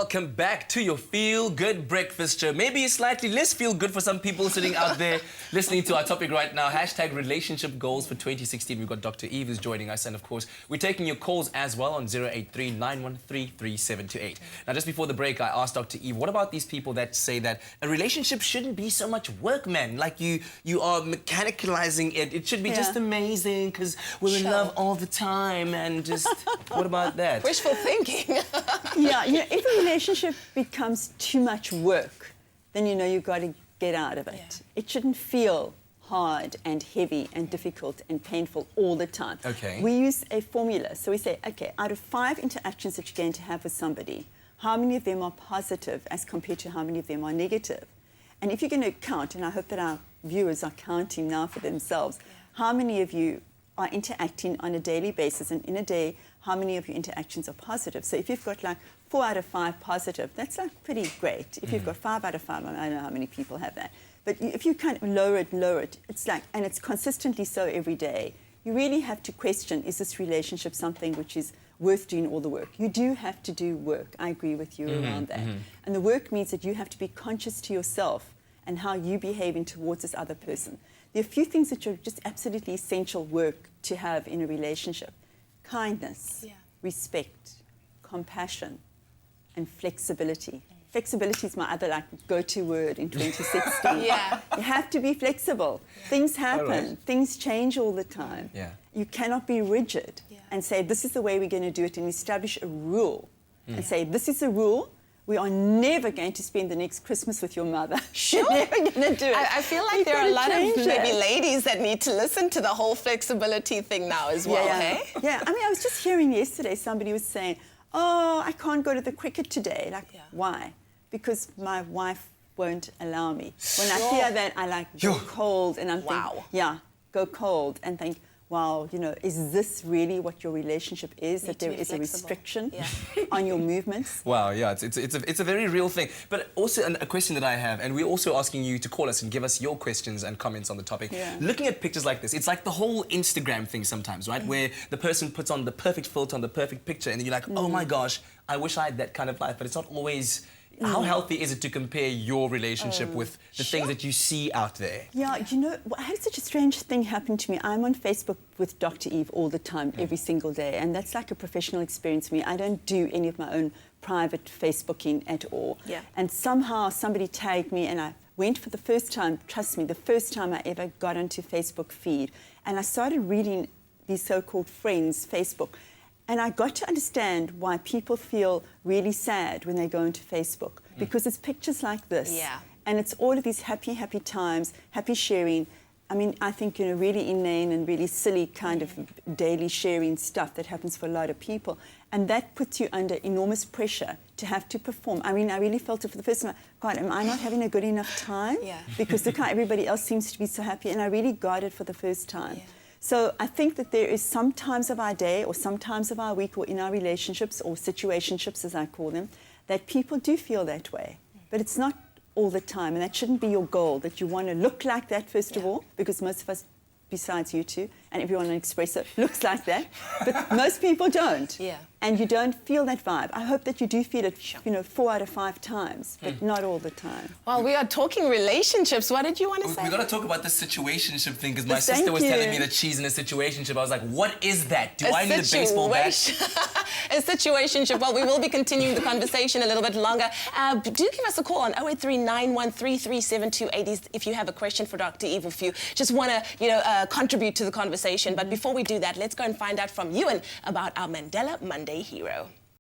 welcome back to your Feel Good Breakfast Show. Maybe it's slightly less feel good for some people sitting out there listening to our topic right now. Hashtag relationship goals for 2016. We've got Dr. Eve who's joining us, and of course, we're taking your calls as well on 083-913-3728. Now, just before the break, I asked Dr. Eve, what about these people that say that a relationship shouldn't be so much work, man? Like you are mechanicalizing it. It should be just amazing because we're in love all the time, and just, what about that? Wishful thinking. Yeah, if a relationship becomes too much work, then you know you've got to get out of it. Yeah. It shouldn't feel hard and heavy and difficult and painful all the time. Okay. We use a formula. So we say, okay, out of 5 interactions that you're going to have with somebody, how many of them are positive as compared to how many of them are negative? And if you're going to count, and I hope that our viewers are counting now for themselves, how many of you are interacting on a daily basis, and in a day, how many of your interactions are positive? So if you've got like 4 out of 5 positive, that's like pretty great. If you've got 5 out of 5, I don't know how many people have that. But if you kind of lower it, it's like, and it's consistently so every day, you really have to question, is this relationship something which is worth doing all the work? You do have to do work. I agree with you around that. And the work means that you have to be conscious to yourself and how you behaving towards this other person. There are a few things that are just absolutely essential work to have in a relationship. Kindness, respect, compassion, and flexibility. Flexibility is my other go-to word in 2016. You have to be flexible. Things happen. Things change all the time. You cannot be rigid and say, this is the way we're going to do it, and establish a rule and say, this is a rule. We are never going to spend the next Christmas with your mother. Sure. We're never going to do it. I feel like there are a lot of maybe ladies that need to listen to the whole flexibility thing now as well, hey? Yeah, I mean, I was just hearing yesterday somebody was saying, oh, I can't go to the cricket today. Like, why? Because my wife won't allow me. When I hear that, I go cold, and I'm thinking, go cold and think, wow, you know, is this really what your relationship is? That there is a restriction on your movements? Wow, yeah, it's a very real thing. But also a question that I have, and we're also asking you to call us and give us your questions and comments on the topic. Looking at pictures like this, it's like the whole Instagram thing sometimes, right? Where the person puts on the perfect filter on the perfect picture, and then you're like, oh my gosh, I wish I had that kind of life. But it's not always... How healthy is it to compare your relationship with the things that you see out there? Yeah, you know, I had such a strange thing happen to me. I'm on Facebook with Dr. Eve all the time, every single day, and that's like a professional experience for me. I don't do any of my own private Facebooking at all. And somehow somebody tagged me, and I went for the first time, trust me, the first time I ever got onto Facebook feed, and I started reading these so-called friends' Facebook. And I got to understand why people feel really sad when they go into Facebook, because it's pictures like this. And it's all of these happy, happy times, happy sharing. I mean, I think, you know, really inane and really silly kind of daily sharing stuff that happens for a lot of people. And that puts you under enormous pressure to have to perform. I mean, I really felt it for the first time. God, am I not having a good enough time? Because look how everybody else seems to be so happy. And I really got it for the first time. So I think that there is some times of our day or some times of our week or in our relationships or situationships, as I call them, that people do feel that way. But it's not all the time, and that shouldn't be your goal, that you want to look like that, first of all, because most of us, besides you two, and everyone on Expresso, looks like that. But most people don't. And you don't feel that vibe. I hope that you do feel it, you know, 4 out of 5 times, but not all the time. Well, we are talking relationships. What did you want to say? We got to talk about the situationship thing, because my sister was telling me that she's in a situationship. I was like, what is that? Do I need a baseball bat? A situationship. Well, we will be continuing the conversation a little bit longer. Do give us a call on 083-913-3728 if you have a question for Dr. Eve, if you just want to, you know, contribute to the conversation. But before we do that, let's go and find out from Ewan about our Mandela Monday hero.